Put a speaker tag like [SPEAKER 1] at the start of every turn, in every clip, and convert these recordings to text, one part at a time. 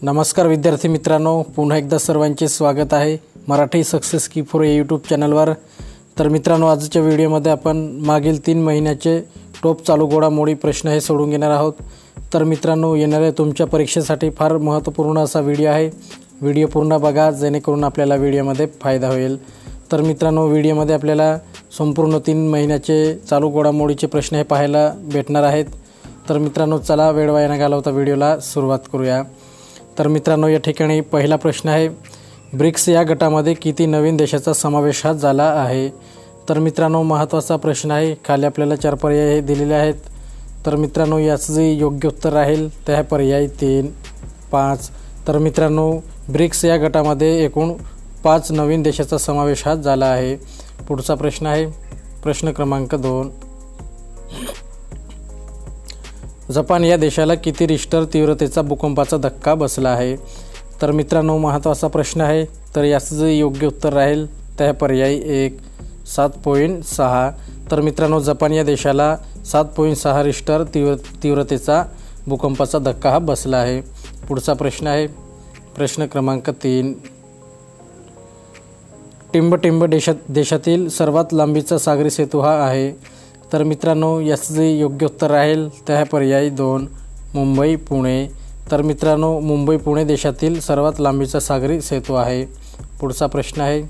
[SPEAKER 1] नमस्कार विद्यार्थी मित्रांनो, पुन्हा एकदा सर्वांचे स्वागत आहे मराठी सक्सेस की फॉर यूट्यूब चॅनलवर। तर मित्रांनो, आजच्या व्हिडिओमध्ये आपण मागील 3 महिन्याचे टॉप चालू घडामोडी प्रश्न हे सोडून घेणार आहोत। तर मित्रांनो, येणाऱ्या तुमच्या परीक्षेसाठी फार महत्त्वपूर्ण असा व्हिडिओ आहे। व्हिडिओ पूर्ण बघा जेणेकरून आपल्याला व्हिडिओमध्ये फायदा होईल। तर मित्रांनो, व्हिडिओमध्ये आपल्याला संपूर्ण 3 महिन्याचे चालू घडामोडीचे प्रश्न हे पाहायला भेटणार आहेत। तर मित्रांनो, चला वेळ वाया न घालवता व्हिडिओला सुरुवात करूया। तर मित्रांनो, या ठिकाणी पहिला प्रश्न आहे, ब्रिक्स या गटामध्ये किती नवीन देशाचा समावेश झाला आहे? तर मित्रांनो, महत्त्वाचा प्रश्न आहे। खाली आपल्याला 4 पर्याय दिलेले आहेत। तर मित्रांनो, याचं जे योग्य उत्तर राहील ते आहे पर्याय 3, 5। तर मित्रांनो, ब्रिक्स या गटामध्ये एकूण 5 नवीन देशाचा समावेश झाला आहे। पुढचा प्रश्न आहे प्रश्न क्रमांक 2, जपान या देशाला किती रिश्टर तीव्रतेचा भूकंपाचा धक्का बसला आहे? तर मित्रांनो, महत्त्वाचा प्रश्न आहे। तर याचं जे योग्य उत्तर राहील ते पर्याय 1, 7.6। तर मित्रांनो, जपान या देशाला 7.6 रिश्टर तीव्रतेचा भूकंपाचा धक्का बसला आहे। पुढचा प्रश्न आहे प्रश्न क्रमांक 3, टिंबटिंब देशातील सर्वात लांबीचा सागरी सेतू आहे? तर मित्रांनो, याचं जे योग्य उत्तर राहील ते आहे पर्याय 2, मुंबई पुणे। तर मित्रांनो, मुंबई पुणे देशातील सर्वात लांबीचा सागरी सेतू आहे। पुढचा प्रश्न आहे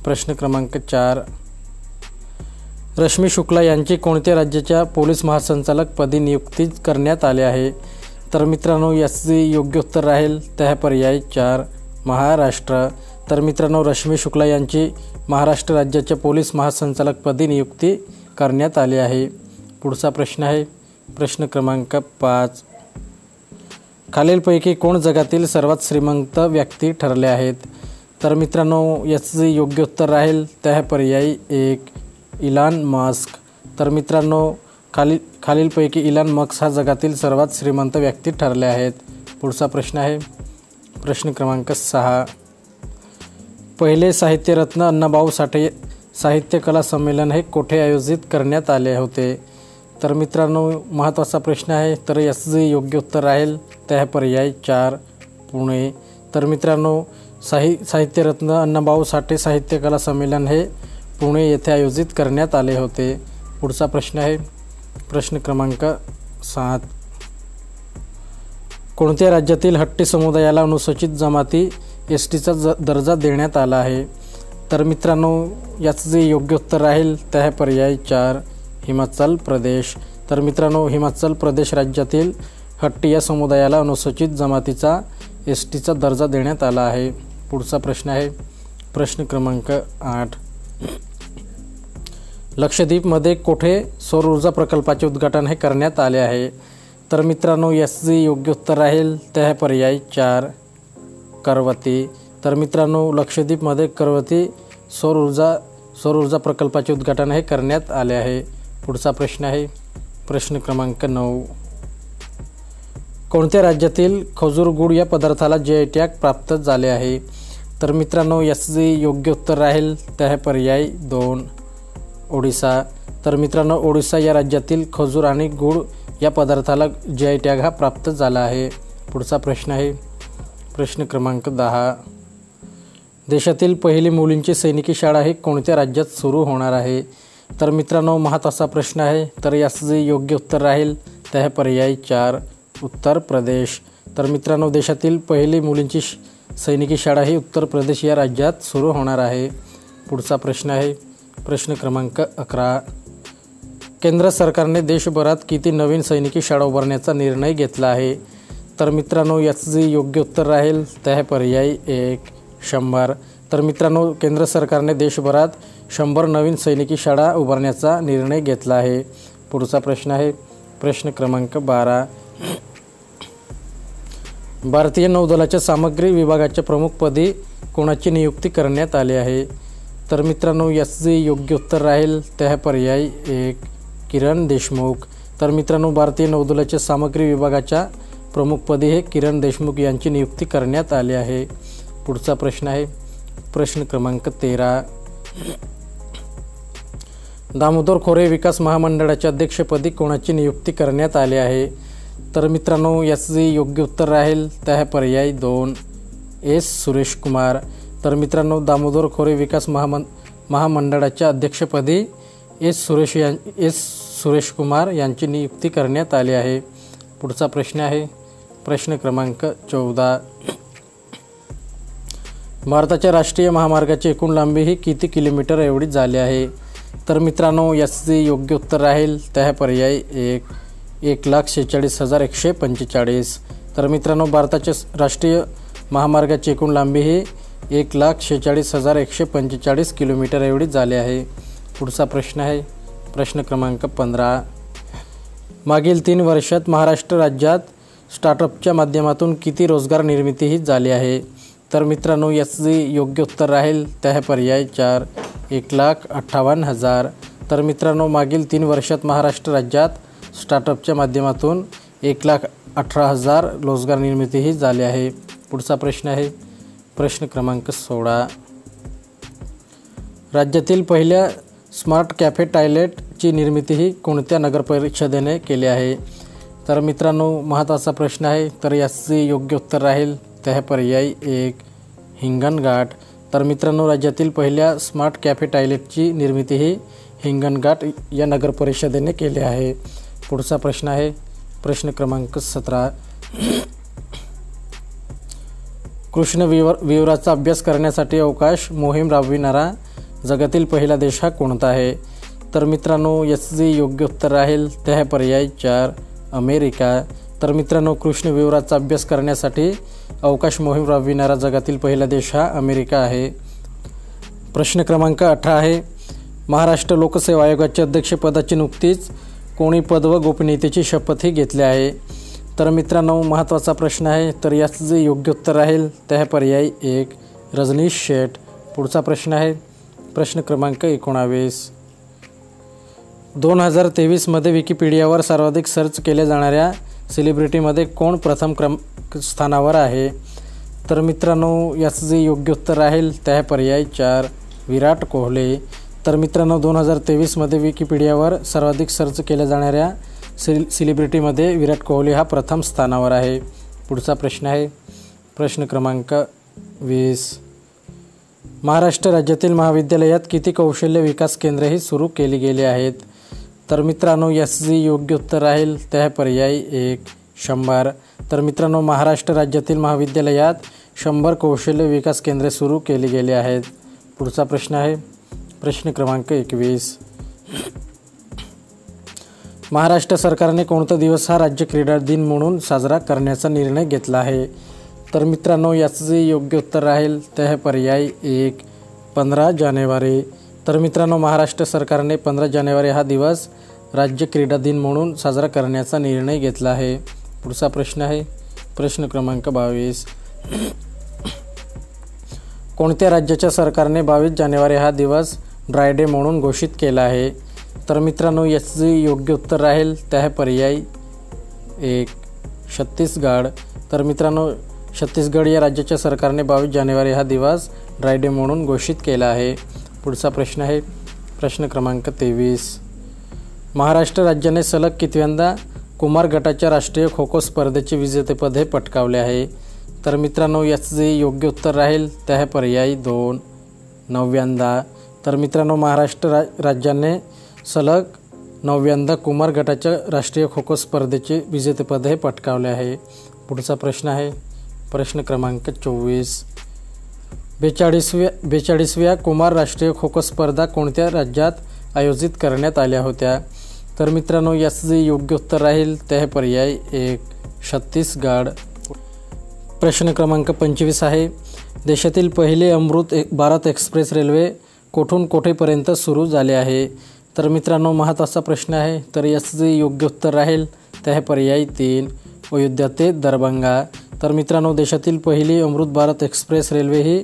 [SPEAKER 1] प्रश्न क्रमांक 4, रश्मी शुक्ला यांची कोणत्या राज्याच्या पोलीस महासंचालकपदी नियुक्ती करण्यात आली आहे? तर मित्रांनो, याचं जे योग्य उत्तर राहील ते आहे पर्याय 4, महाराष्ट्र। तर मित्रांनो, रश्मी शुक्ला यांची महाराष्ट्र राज्याच्या पोलीस महासंचालकपदी नियुक्ती करण्यात आली आहे। पुढचा प्रश्न आहे प्रश्न क्रमांक 5, खालीलपैकी कोण जगातील सर्वात श्रीमंत व्यक्ती ठरले आहेत? तर मित्रांनो, याचं जे योग्य उत्तर राहील ते आहे पर्याय 1, इलॉन मस्क। तर मित्रांनो, खालीलपैकी इलॉन मस्क हा जगातील सर्वात श्रीमंत व्यक्ती ठरले आहेत। पुढचा प्रश्न आहे प्रश्न क्रमांक 6, पहिले साहित्यरत्न अण्णाभाऊ साठे साहित्य कला संमेलन हे कोठे आयोजित करण्यात आले होते? तर मित्रांनो, महत्त्वाचा प्रश्न आहे। तर याचं जे योग्य उत्तर राहील ते आहे पर्याय 4, पुणे। तर मित्रांनो, साहित्यरत्न अण्णाभाऊ साठे साहित्य कला संमेलन हे पुणे येथे आयोजित करण्यात आले होते। पुढचा प्रश्न आहे प्रश्न क्रमांक 7, कोणत्या राज्यातील हट्टी समुदायाला अनुसूचित जमाती एसटीचा दर्जा देण्यात आला आहे? तर मित्रांनो, याचं जे योग्य उत्तर राहील ते आहे पर्याय 4, हिमाचल प्रदेश। तर मित्रांनो, हिमाचल प्रदेश राज्यातील हट्टी या समुदायाला अनुसूचित जमातीचा एसटीचा दर्जा देण्यात आला आहे। पुढचा प्रश्न आहे प्रश्न क्रमांक 8, लक्षद्वीपमध्ये कोठे सौर ऊर्जा प्रकल्पाचे उद्घाटन हे करण्यात आले आहे? तर मित्रांनो, याचं जे योग्य उत्तर राहील ते आहे पर्याय 4, करवती। तर मित्रांनो, लक्षद्वीपमध्ये करवती सौर ऊर्जा प्रकल्पाचे उद्घाटन हे करण्यात आले आहे। पुढचा प्रश्न आहे प्रश्न क्रमांक 9, कोणत्या राज्यातील खजूर गुळ या पदार्थाला GI टॅग प्राप्त झाले आहे? तर मित्रांनो, याचं जे योग्य उत्तर राहील ते आहे पर्याय 2, ओडिसा। तर मित्रांनो, ओडिसा या राज्यातील खजूर आणि गुळ या पदार्थाला GI टॅग हा प्राप्त झाला आहे। पुढचा प्रश्न आहे प्रश्न क्रमांक 10, देशातील पहिली मुलींची सैनिकी शाळा ही कोणत्या राज्यात सुरू होणार आहे? तर मित्रांनो, महत्त्वाचा प्रश्न आहे। तर याचं जे योग्य उत्तर राहील ते आहे पर्याय 4, उत्तर प्रदेश। तर मित्रांनो, देशातील पहिली मुलींची सैनिकी शाळा ही उत्तर प्रदेश या राज्यात सुरू होणार आहे। पुढचा प्रश्न आहे प्रश्न क्रमांक 11, केंद्र सरकारने देशभरात किती नवीन सैनिकी शाळा उभारण्याचा निर्णय घेतला आहे? तर मित्रांनो, याचं जे योग्य उत्तर राहील ते आहे पर्याय 1, 100। तर मित्रांनो, केंद्र सरकारने देशभरात 100 नवीन सैनिकी शाळा उभारण्याचा निर्णय घेतला आहे। पुढचा प्रश्न आहे प्रश्न क्रमांक 12, भारतीय नौदलाच्या सामग्री विभागाच्या प्रमुखपदी कोणाची नियुक्ती करण्यात आली आहे? तर मित्रांनो, याचं जे योग्य उत्तर राहील ते आहे पर्याय 1, किरण देशमुख। तर मित्रांनो, भारतीय नौदलाच्या सामग्री विभागाच्या प्रमुखपदी हे किरण देशमुख यांची नियुक्ती करण्यात आली आहे। पुढचा प्रश्न आहे प्रश्न क्रमांक 13, दामोदर खोरे विकास महामंडळाच्या अध्यक्षपदी कोणाची नियुक्ती करण्यात आली आहे? तर मित्रांनो याचं जे योग्य उत्तर राहील ते आहे पर्याय 2 एस सुरेश कुमार। तर मित्रांनो दामोदर खोरे विकास महामंडळाच्या अध्यक्षपदी एस सुरेश कुमार यांची नियुक्ती करण्यात आली आहे। पुढचा प्रश्न आहे प्रश्न क्रमांक 14। भारताच्या राष्ट्रीय महामार्गाची एकूण लांबी ही किती किलोमीटर एवढी झाली आहे? तर मित्रांनो याचं जे योग्य उत्तर राहील ते आहे पर्याय 1,46,145। तर मित्रांनो भारताच्या राष्ट्रीय महामार्गाची एकूण लांबी ही 1,46,145 किलोमीटर एवढी झाली आहे। पुढचा प्रश्न आहे प्रश्न क्रमांक 15। मागील 3 वर्षात महाराष्ट्र राज्यात स्टार्टअपच्या माध्यमातून किती रोजगार निर्मिती ही झाली आहे? तर मित्रांनो याचं जे योग्य उत्तर राहील ते आहे पर्याय 4 1,58,000। तर मित्रांनो मागील 3 वर्षात महाराष्ट्र राज्यात स्टार्टअपच्या माध्यमातून 1,18,000 रोजगार निर्मिती ही झाली आहे। पुढचा प्रश्न आहे प्रश्न क्रमांक 16। राज्यातील पहिल्या स्मार्ट कॅफे टॉयलेटची निर्मिती ही कोणत्या नगरपरिषदेने केली आहे? तर मित्रांनो महत्त्वाचा प्रश्न आहे। तर याचे योग्य उत्तर राहील ते आहे पर्याय 1 हिंगणघाट। तर मित्रांनो राज्यातील पहिल्या स्मार्ट कॅफे टॉयलेटची निर्मिती ही हिंगणघाट या नगरपरिषदेने केली आहे। पुढचा प्रश्न आहे प्रश्न क्रमांक 17। कृष्णविवराचा अभ्यास करण्यासाठी अवकाश मोहीम राबविणारा जगातील पहिला देश हा कोणता आहे? तर मित्रांनो याचं जे योग्य उत्तर राहील ते आहे पर्याय 4 अमेरिका। तर मित्रांनो कृष्णविवराचा अभ्यास करण्यासाठी अवकाश मोहीम राबविणारा जगातील पहिला देश हा अमेरिका आहे। प्रश्न क्रमांक 18 आहे महाराष्ट्र लोकसेवा आयोगाच्या अध्यक्षपदाची नुकतीच कोणी पद व गोपनीयतेची शपथही घेतली आहे? तर मित्रांनो महत्त्वाचा प्रश्न आहे। तर याचं जे योग्य उत्तर राहील ते आहे पर्याय 1 रजनीश शेठ। पुढचा प्रश्न आहे प्रश्न क्रमांक 19। 2023 मध्ये विकिपीडियावर सर्वाधिक सर्च केल्या जाणाऱ्या सेलिब्रिटीमध्ये कोण प्रथम स्थानावर आहे? तर मित्रांनो याचं जे योग्य उत्तर राहील ते आहे पर्याय 4 विराट कोहली। तर मित्रांनो 2023 मध्ये विकिपीडियावर सर्वाधिक सर्च केल्या जाणाऱ्या सेलिब्रिटीमध्ये विराट कोहली हा प्रथम स्थानावर आहे। पुढचा प्रश्न आहे प्रश्न क्रमांक 20। महाराष्ट्र राज्यातील महाविद्यालयात किती कौशल्य विकास केंद्रे ही सुरू केली गेली आहेत? तर मित्रांनो याचं जे योग्य उत्तर राहील ते आहे पर्याय 1 100। तर मित्रांनो महाराष्ट्र राज्यातील महाविद्यालयात 100 कौशल्य विकास केंद्रे सुरू केली गेली आहेत। पुढचा प्रश्न आहे प्रश्न क्रमांक 21। महाराष्ट्र सरकारने कोणता दिवस हा राज्य क्रीडा दिन म्हणून साजरा करण्याचा निर्णय घेतला आहे? तर मित्रांनो याचं जे योग्य उत्तर राहील ते आहे पर्याय 1 15 जानेवारी। तर मित्रांनो महाराष्ट्र सरकारने 15 जानेवारी हा दिवस राज्य क्रीडा दिन म्हणून साजरा करण्याचा निर्णय घेतला आहे। पुढचा प्रश्न आहे प्रश्न क्रमांक 22। कोणत्या राज्याच्या सरकारने 22 जानेवारी हा दिवस ड्राय डे म्हणून घोषित केला आहे? तर मित्रांनो याचं जे योग्य उत्तर राहील ते आहे पर्याय 1 छत्तीसगड। तर मित्रांनो छत्तीसगड या राज्याच्या सरकारने 22 जानेवारी हा दिवस ड्राय डे म्हणून घोषित केला आहे। पुढचा प्रश्न आहे प्रश्न क्रमांक 23। महाराष्ट्र राज्याने सलग कितव्यांदा कुमार गटाच्या राष्ट्रीय खो खो स्पर्धेचे विजेतेपद हे पटकावले आहे? तर मित्रांनो याचं जे योग्य उत्तर राहील ते आहे पर्याय 2 9व्यांदा। तर मित्रांनो महाराष्ट्र राज्याने सलग 9व्यांदा कुमार गटाच्या राष्ट्रीय खो खो स्पर्धेचे विजेतेपद हे पटकावले आहे। पुढचा प्रश्न आहे प्रश्न क्रमांक 24। 42व्या कुमार राष्ट्रीय खो खो स्पर्धा कोणत्या राज्यात आयोजित करण्यात आल्या होत्या? तर मित्रांनो याचं जे योग्य उत्तर राहील ते आहे पर्याय 1 छत्तीसगड। प्रश्न क्रमांक 25 आहे देशातील पहिले अमृत भारत एक्सप्रेस रेल्वे कोठून कोठेपर्यंत सुरू झाले आहे? तर मित्रांनो महत्त्वाचा प्रश्न आहे। तर याचं जे योग्य उत्तर राहील ते आहे पर्याय 3 अयोध्या ते दरभंगा। तर मित्रांनो देशातील पहिली अमृत भारत एक्सप्रेस रेल्वे ही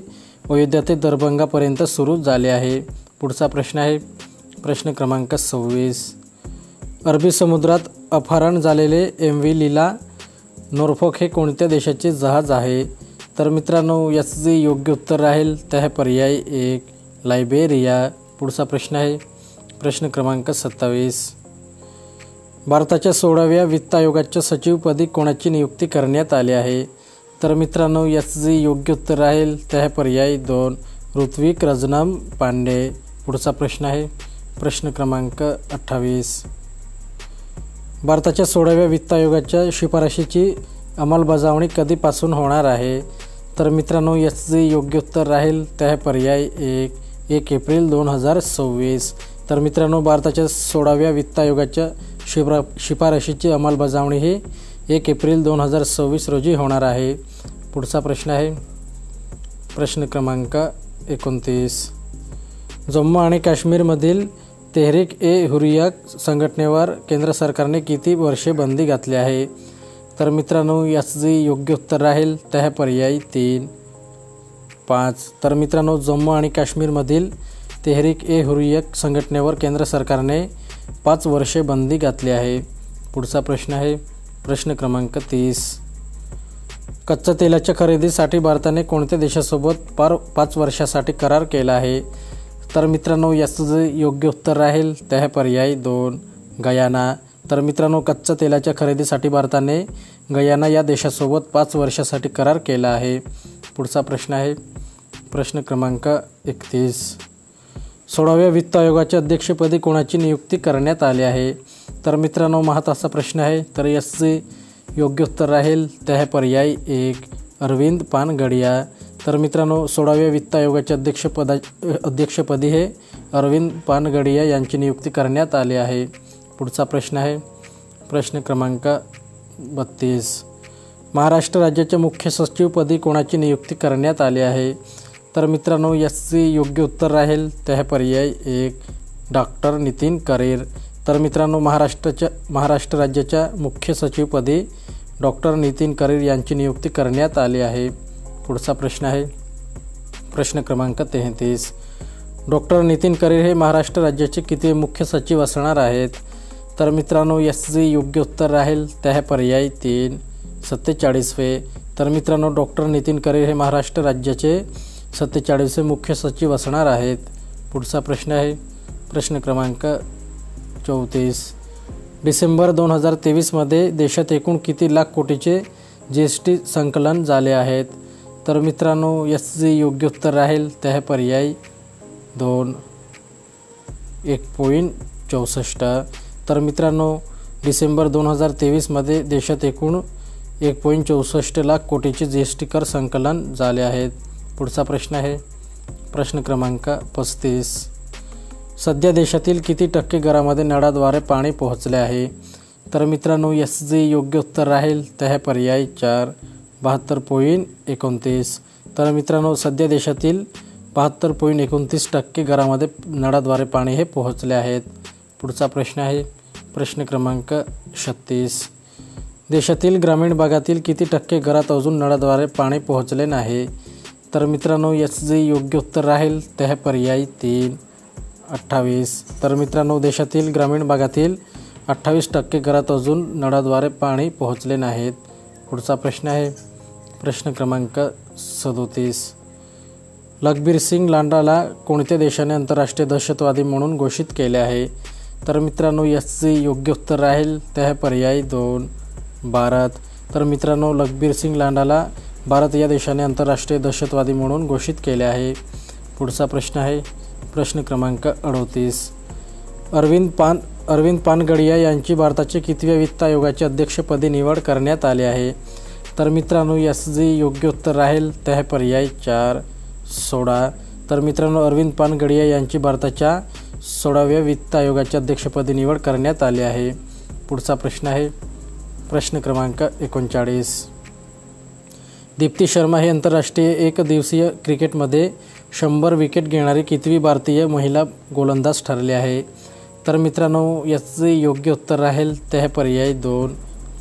[SPEAKER 1] अयोध्या ते दरभंगापर्यंत सुरू झाली आहे। पुढचा प्रश्न आहे प्रश्न क्रमांक 26। अरबी समुद्रात अपहरण झालेले MV लीला नॉर्फॉक हे कोणत्या देशाचे जहाज आहे? तर मित्रांनो याचं जे योग्य उत्तर राहील ते आहे पर्याय 1 लायबेरिया। पुढचा प्रश्न आहे प्रश्न क्रमांक 27। भारताच्या 16व्या वित्त आयोगाच्या सचिवपदी कोणाची नियुक्ती करण्यात आली आहे? तर मित्रांनो याचं जे योग्य उत्तर राहील ते आहे पर्याय 2 ऋत्विक रजनम पांडे. पुढचा प्रश्न आहे प्रश्न क्रमांक 28. भारताच्या 16व्या वित्त आयोगाच्या शिफारशीची अंमलबजावणी कधीपासून होणार आहे? तर मित्रांनो याचं जे योग्य उत्तर राहील ते आहे पर्याय 1 एप्रिल 2026. तर मित्रांनो भारताच्या 16व्या वित्त आयोगाच्या शिफारशीची अंमलबजावणी ही 1 एप्रिल 2026 रोजी होणार आहे. पुढचा प्रश्न आहे प्रश्न क्रमांक 29. जम्मू आणि काश्मीरमधील तेहरीक-ए-हुरियत संघटनेवर केंद्र सरकारने किती वर्षे बंदी घातली आहे? तर मित्रांनो याचं जे योग्य उत्तर राहील ते आहे पर्याय 3 5. तर मित्रांनो जम्मू आणि काश्मीरमधील तेहरीक-ए-हुरियत संघटनेवर केंद्र सरकारने 5 वर्षे बंदी घातली आहे. पुढचा प्रश्न आहे प्रश्न क्रमांक 30. कच्च्या तेलाच्या खरेदीसाठी भारताने कोणत्या देशासोबत 5 वर्षासाठी करार केला आहे? तर मित्रांनो याचं जे योग्य उत्तर राहील ते आहे पर्याय 2 गयाना. तर मित्रांनो कच्च्या तेलाच्या खरेदीसाठी भारताने गयाना या देशासोबत 5 वर्षासाठी करार केला आहे. पुढचा प्रश्न आहे प्रश्न क्रमांक 31. 16व्या वित्त आयोगाच्या अध्यक्षपदी कोणाची नियुक्ती करण्यात आली आहे? तर मित्रांनो महत्त्वाचा प्रश्न आहे. तर याचे योग्य उत्तर राहील ते आहे पर्याय 1 अरविंद पानगडिया. तर मित्रांनो 16व्या वित्त आयोगाच्या अध्यक्षपदी हे अरविंद पानगडिया यांची नियुक्ती करण्यात आली आहे. पुढचा प्रश्न आहे प्रश्न क्रमांक 32. महाराष्ट्र राज्याच्या मुख्य सचिवपदी कोणाची नियुक्ती करण्यात आली आहे? तर मित्रांनो याचे योग्य उत्तर राहील ते आहे पर्याय 1 डॉक्टर नितीन करेर. तर मित्रांनो महाराष्ट्र राज्याच्या मुख्य सचिवपदी डॉक्टर नितीन करेर यांची नियुक्ती करण्यात आली आहे. पुढचा प्रश्न आहे प्रश्न क्रमांक 33. डॉक्टर नितीन करेर हे महाराष्ट्र राज्याचे किती मुख्य सचिव असणार आहेत? तर मित्रांनो याचे योग्य उत्तर राहील ते आहे पर्याय 3 47. तर मित्रांनो डॉक्टर नितीन करेर हे महाराष्ट्र राज्याचे 47 मुख्य सचिव असणार आहेत. पुढचा प्रश्न आहे प्रश्न क्रमांक 34. डिसेंबर 2023मध्ये देशात एकूण किती लाख कोटीचे GST संकलन झाले आहेत? तर मित्रांनो याचे योग्य उत्तर राहील ते आहे पर्याय 2 1.64. तर मित्रांनो डिसेंबर 2023मध्ये देशात एकूण 1.64 लाख कोटीचे GST कर संकलन झाले आहेत. पुढचा प्रश्न आहे प्रश्न क्रमांक 35. सध्या देशातील किती टक्के घरामध्ये नळाद्वारे पाणी पोहोचले आहे? तर मित्रांनो याचे योग्य उत्तर राहील ते आहे पर्याय 4 72.29. तर मित्रांनो सध्या देशातील 72.29% घरामध्ये नळाद्वारे पाणी हे पोहोचले आहेत. पुढचा प्रश्न आहे प्रश्न क्रमांक 36. देशातील ग्रामीण भागातील किती टक्के घरात अजून नळाद्वारे पाणी पोहोचले नाही? तर मित्रांनो याचं जे योग्य उत्तर राहील ते आहे पर्याय 3 28. तर मित्रांनो देशातील ग्रामीण भागातील 28% घरात अजून नळाद्वारे पाणी पोहोचले नाहीत. पुढचा प्रश्न आहे प्रश्न क्रमांक 37. लखबीर सिंग लांडाला कोणत्या देशाने आंतरराष्ट्रीय दहशतवादी म्हणून घोषित केले आहे? तर मित्रांनो याचे योग्य उत्तर राहील ते आहे पर्याय 2 भारत. तर मित्रांनो लखबीर सिंग लांडाला भारत या देशाने आंतरराष्ट्रीय दहशतवादी म्हणून घोषित केले आहे. पुढचा प्रश्न आहे प्रश्न क्रमांक 38. अरविंद पानगडिया यांची भारताचे कितव्या वित्त आयोगाच्या अध्यक्षपदी निवड करण्यात आली आहे? तर मित्रांनो याचं जे योग्य उत्तर राहील ते आहे पर्याय 4 16. तर मित्रांनो अरविंद पानगडिया यांची भारताच्या 16व्या वित्त आयोगाच्या अध्यक्षपदी निवड करण्यात आली आहे. पुढचा प्रश्न आहे प्रश्न क्रमांक 39. दीप्ती शर्मा ही आंतरराष्ट्रीय एकदिवसीय क्रिकेटमध्ये 100 विकेट घेणारी कितवी भारतीय महिला गोलंदाज ठरली आहे? तर मित्रांनो याचे योग्य उत्तर राहील ते आहे पर्याय 2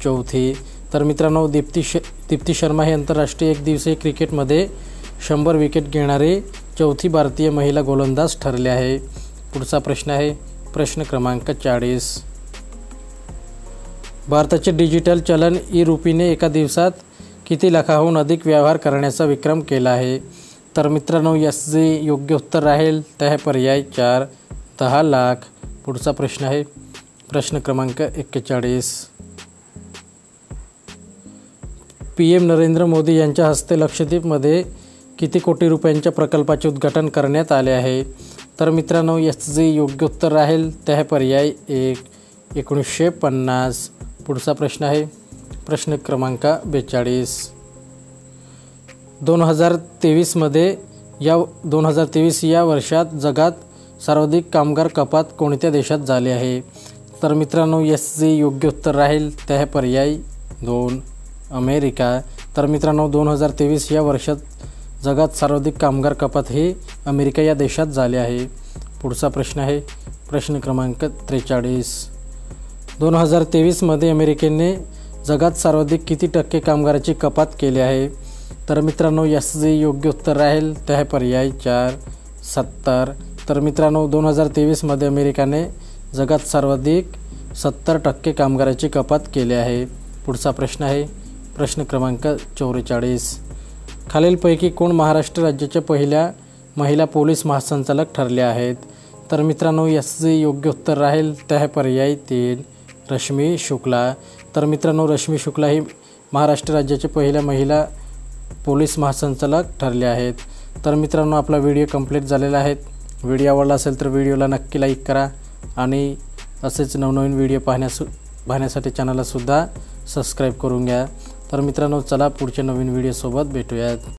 [SPEAKER 1] चौथी. तर मित्रांनो दीप्ती शर्मा ही आंतरराष्ट्रीय एकदिवसीय क्रिकेटमध्ये 100 विकेट घेणारी चौथी भारतीय महिला गोलंदाज ठरले आहे. पुढचा प्रश्न आहे प्रश्न क्रमांक 40. भारताचे डिजिटल चलन ई-रुपीने एका दिवसात किती लाखाहून अधिक व्यवहार करण्याचा विक्रम केला आहे? तर मित्रांनो याचे योग्य उत्तर राहील ते आहे पर्याय 4 10 लाख. पुढचा प्रश्न आहे प्रश्न क्रमांक 41. PM नरेंद्र मोदी यांच्या हस्ते लक्षद्वीपमध्ये किती कोटी रुपयांच्या प्रकल्पाचे उद्घाटन करण्यात आले आहे? तर मित्रांनो याचं जे योग्य उत्तर राहील ते आहे पर्याय 1, 1950. पुढचा प्रश्न आहे प्रश्न क्रमांक 42. 2023 या वर्षात जगात सर्वाधिक कामगार कपात कोणत्या देशात झाली आहे? तर मित्रांनो याचं जे योग्य उत्तर राहील ते आहे पर्याय 2, अमेरिका. तर मित्रांनो 2023 या वर्षात जगात सर्वाधिक कामगार कपात हे अमेरिका या देशात झाले आहे. पुढचा प्रश्न आहे प्रश्न क्रमांक 43. 2023 अमेरिकेने जगात सर्वाधिक किती टक्के कामगाराची कपात केली आहे? तर मित्रांनो याचं जे योग्य उत्तर राहील ते आहे पर्याय 4, 70. तर मित्रांनो 2023 अमेरिकेने जगात सर्वाधिक 70% कामगाराची कपात केली आहे. पुढचा प्रश्न आहे प्रश्न क्रमांक 44. खालीलपैकी कोण महाराष्ट्र राज्याच्या पहिल्या महिला पोलीस महासंचालक ठरल्या आहेत? तर मित्रांनो याचं जे योग्य उत्तर राहील ते आहे पर्याय 3, रश्मी शुक्ला. तर मित्रांनो रश्मी शुक्ला ही महाराष्ट्र राज्याच्या पहिल्या महिला पोलीस महासंचालक ठरल्या आहेत. तर मित्रांनो आपला व्हिडिओ कंप्लीट झालेला आहे. व्हिडिओ आवडला असेल तर व्हिडिओला नक्की लाईक करा आणि असेच नवनवीन व्हिडिओ पाहण्यासाठी चॅनलला सुद्धा सबस्क्राईब करून घ्या. तर मित्रांनो चला पुढच्या नवीन व्हिडिओसोबत भेटूयात.